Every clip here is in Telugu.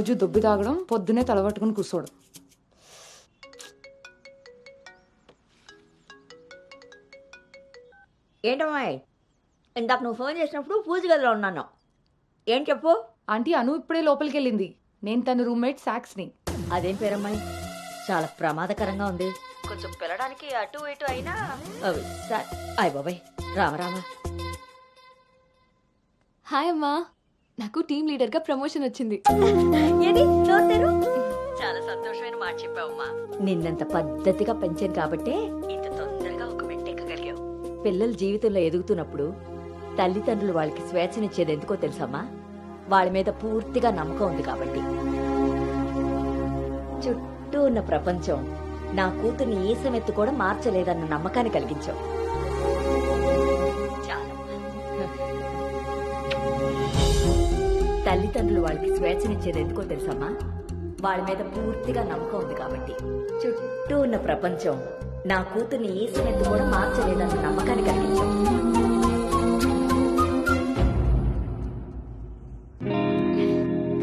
రోజు దొబ్బి తాగడం, పొద్దునే తలపట్టుకుని కూర్చోవడం. ఏంటమ్మాయి, ఇందాక నువ్వు ఫోన్ చేసినప్పుడు పూజ గదిలో ఉన్నాను. ఏం చెప్పు? ఆంటీ అను ఇప్పుడే లోపలికి వెళ్ళింది. నేను తన రూమ్మేట్ సాక్స్ని. అదేం పేరమ్మాయి, చాలా ప్రమాదకరంగా ఉంది. కొంచెం పిల్లడానికి అటు ఇటు అయినా అయ్ బాబాయ్, రామరామా. హాయ్ అమ్మా, నాకు టీమ్ లీడర్ గా ప్రమోషన్ వచ్చింది. ఏది చాలా సంతోషమైన మాట చెప్పావమ్మా. నిన్నంత పద్ధతిగా పెంచాను కాబట్టే ఇంత తొందరగా ఒక మెట్టెక్కగలిగావు. పిల్లల జీవితంలో ఎదుగుతున్నప్పుడు తల్లిదండ్రులు వాళ్ళకి స్వేచ్ఛనిచ్చేది ఎందుకో తెలుసమ్మా? వాళ్ళ మీద పూర్తిగా నమ్మకం ఉంది కాబట్టి. చుట్టూ ఉన్న ప్రపంచం నా కూతుర్ని ఈసమెత్తు కూడా మార్చలేదన్న నమ్మకాన్ని కలిగించావు. తల్లిదండ్రులు వాళ్ళకి స్వేచ్ఛనిచ్చేది ఎందుకో తెలుసమ్మా? వాళ్ళ మీద పూర్తిగా నమ్మకం ఉంది కాబట్టి. చుట్టూ ఉన్న ప్రపంచం నా కూతుర్ని ఈసమెత్తు కూడా మార్చలేదన్న నమ్మకాన్ని కలిగించావు.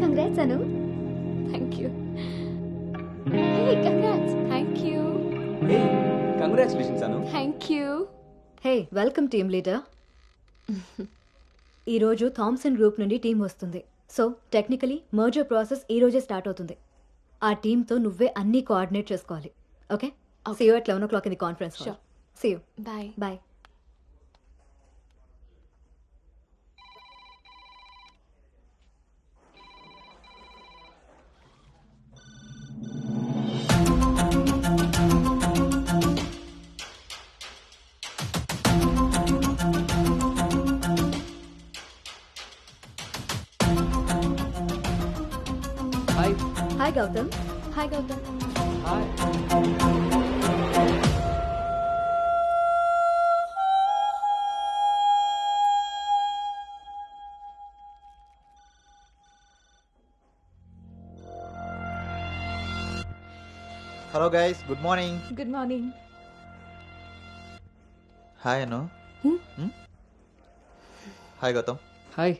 Congrats Anu. Thank you. Hey congrats. Thank you. Hey congratulations Anu. Thank you. Hey welcome team leader. ఈరోజు థామ్సన్ గ్రూప్ నుండి టీం వస్తుంది. సో టెక్నికలీ మర్జర్ ప్రాసెస్ ఈ రోజే స్టార్ట్ అవుతుంది. ఆ టీంతో నువ్వే అన్నీ కోఆర్డినేట్ చేసుకోవాలి. Okay, see you at 11 o'clock in the conference hall. Sure. See you. Bye. Bye. Hi. Hi Gautam. Hi Gautam. Hi. Hello guys, good morning. Good morning. Hi Anu. Hi Gautam. Hi.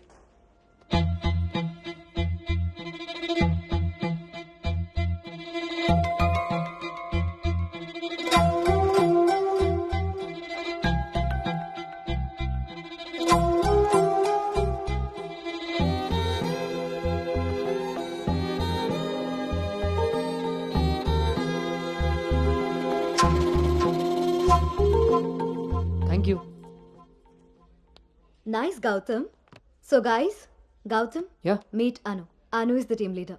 Thank you. Nice Gautam. So guys, Gautam, Yeah. meet Anu. Anu is the team leader.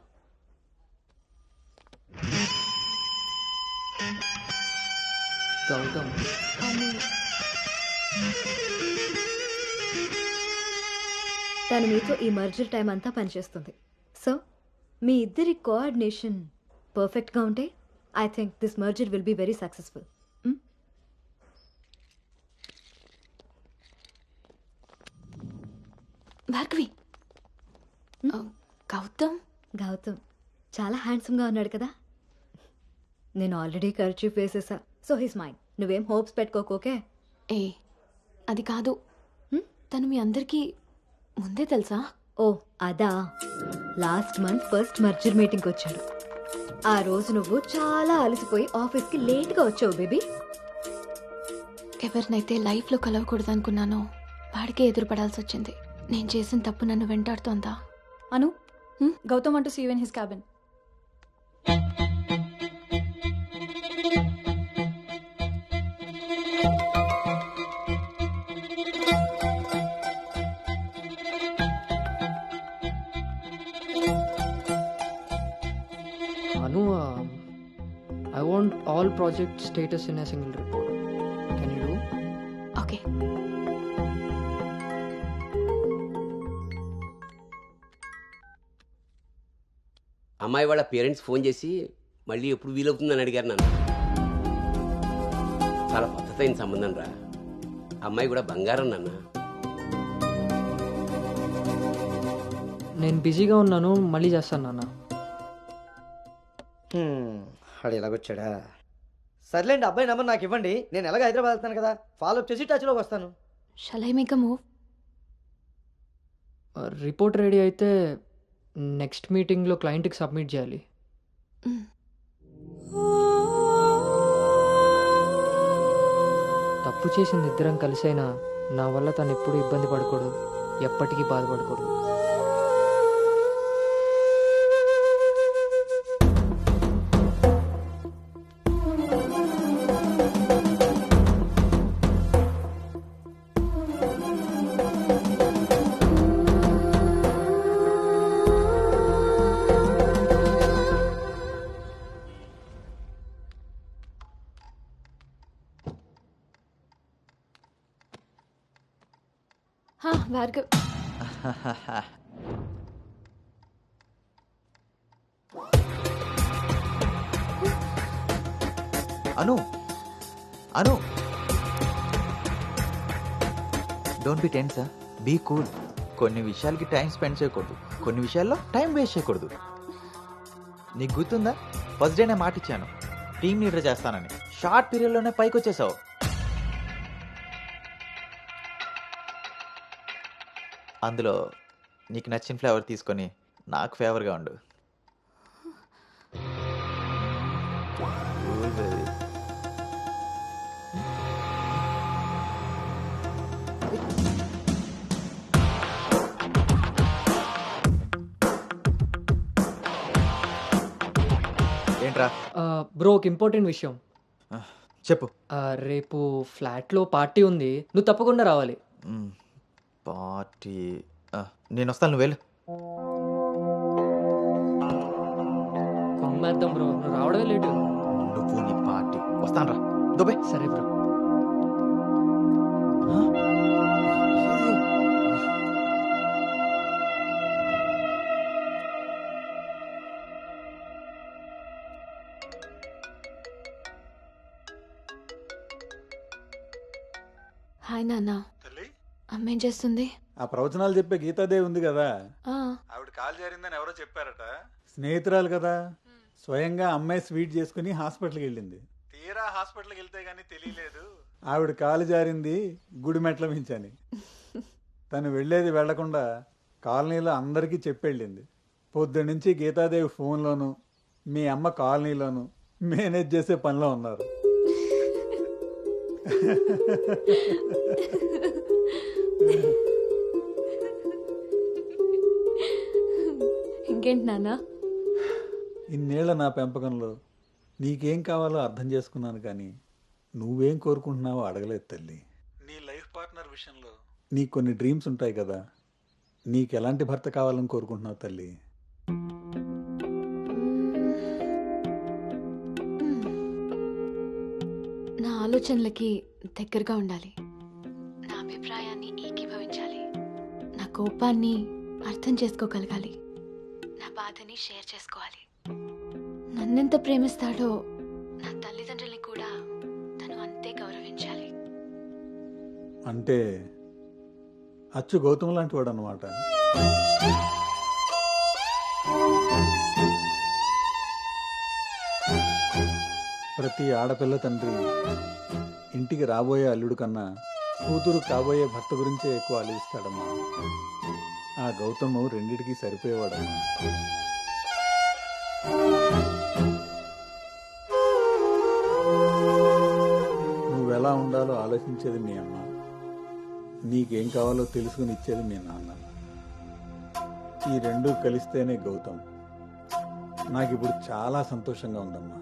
Gautam. తను మీతో ఈ మర్జర్ టైం అంతా పనిచేస్తుంది. సో మీ ఇద్దరి కోఆర్డినేషన్ పర్ఫెక్ట్గా ఉంటే I think this merger will be very successful. Bhargavi. Gautam. Gautam చాలా హ్యాండ్సమ్గా ఉన్నాడు కదా. నేను ఆల్రెడీ ఖర్చు వేసేసా. So his mind. నువ్వేం హోప్స్ పెట్టుకోకు, ఓకే? ఏ అది కాదు, తను మీ అందరికీ ముందే తెలుసా? ఓ అదా, లాస్ట్ మంత్ ఫస్ట్ మర్జర్ మీటింగ్కి వచ్చాడు. ఆ రోజు నువ్వు చాలా అలసిపోయి ఆఫీస్కి లేట్గా వచ్చావు బేబీ. ఎవరినైతే లైఫ్లో కలవకూడదు అనుకున్నానో వాడికే ఎదురుపడాల్సి వచ్చింది. నేను చేసిన తప్పు నన్ను వెంటాడుతోందా? అను, Gautam want to see you in his cabin. Anu, I want all project status in a single report. Can you do? Okay. అమ్మాయి వాళ్ళ పేరెంట్స్ ఫోన్ చేసి మళ్ళీ ఎప్పుడు వీలవుతుందని అడిగారు నన్ను. చాలా పద్ధతైన సంబంధం రా. అమ్మాయి కూడా బంగారం నాన్న. నేను బిజీగా ఉన్నాను, మళ్ళీ చేస్తాను నాన్న. వాడు ఎలాగొచ్చాడా? సర్లేండి, అబ్బాయి నెంబర్ నాకు ఇవ్వండి. నేను ఎలాగ హైదరాబాద్ వెళ్తాను కదా, ఫాలో అప్ చేసి టచ్లోకి వస్తాను. Shall I make a move? Report ready అయితే నెక్స్ట్ మీటింగ్లో క్లయింట్కి సబ్మిట్ చేయాలి. మ్. తప్పు చేసింది ఇద్దరం కలిసైనా నా వల్ల తను ఎప్పుడూ ఇబ్బంది పడకూడదు, ఎప్పటికీ బాధపడకూడదు. Bhargav, Anu Anu don't be tense, be cool. కొన్ని విషయాలకి టైం స్పెండ్ చేయకూడదు, కొన్ని విషయాల్లో టైం వేస్ట్ చేయకూడదు. నీకు గుర్తుందా, ఫస్ట్ డే నేను మాట ఇచ్చాను టీమ్ లీడర్ చేస్తానని. షార్ట్ పీరియడ్లోనే పైకి వచ్చేసావు. అందులో నీకు నచ్చిన ఫ్లేవర్ తీసుకొని నాకు ఫేవర్గా ఉండు. ఏంట్రా? బ్రో, ఒక ఇంపార్టెంట్ విషయం. చెప్పు. రేపు ఫ్లాట్లో పార్టీ ఉంది, నువ్వు తప్పకుండా రావాలి. పార్టీ? నేను వస్తాను, నువ్వు వెళ్ళు. కొమ్మేద్దాం బ్రో, నువ్వు రావడమే లేటు. నువ్వు నీ పార్టీ. వస్తాను రా, దుబే. సరే బ్రో. హాయ్ నాన్న. అమ్మేం చేస్తుంది? ఆ ప్రవచనాలు చెప్పే గీతాదేవి ఉంది కదా, ఆ, ఆవిడ కాలు జారిందని ఎవరో చెప్పారట. స్నేహితురాలు కదా, స్వయంగా అమ్మాయి స్వీట్ చేసుకుని హాస్పిటల్కి వెళ్ళింది. తీరా హాస్పిటల్కి వెళ్తే గానీ తెలియలేదు ఆవిడ కాలు జారింది గుడి మెట్ల మించని. తను వెళ్ళేది వెళ్లకుండా కాలనీలో అందరికీ చెప్పెళ్ళింది. పొద్దున్నుంచి గీతాదేవి ఫోన్లోను, మీ అమ్మ కాలనీలోను మేనేజ్ చేసే పనిలో ఉన్నారు. ఇంకేంటి నాన్న? ఇన్నేళ్ల నా పెంపకంలో నీకేం కావాలో అర్థం చేసుకున్నాను, కానీ నువ్వేం కోరుకుంటున్నావో అడగలేదు తల్లి. నీ లైఫ్ పార్ట్నర్ విషయంలో నీకు కొన్ని డ్రీమ్స్ ఉంటాయి కదా, నీకు ఎలాంటి భర్త కావాలని కోరుకుంటున్నావు తల్లి? నా ఆలోచనలకి దగ్గరగా ఉండాలి, నా అభిప్రాయాన్ని ఏకీభవించాలి, నా కోపాన్ని అర్థం చేసుకోగలగాలి, నా బాధని షేర్ చేసుకోవాలి. నన్నెంత ప్రేమిస్తాడో నా తల్లిదండ్రుల్ని కూడా తను అంతే గౌరవించాలి. అంటే అచ్చు గౌతమ్ లాంటి వాడు అన్నమాట. ప్రతి ఆడపిల్ల తండ్రి ఇంటికి రాబోయే అల్లుడు కన్నా కూతురు కాబోయే భర్త గురించే ఎక్కువ ఆలోచిస్తాడమ్మా. ఆ గౌతము రెండిటికి సరిపోయేవాడమ్మా. నువ్వెలా ఉండాలో ఆలోచించేది మీ అమ్మ, నీకేం కావాలో తెలుసుకుని ఇచ్చేది మీ నాన్న. ఈ రెండూ కలిస్తేనే గౌతమ్. నాకు ఇప్పుడు చాలా సంతోషంగా ఉందమ్మా.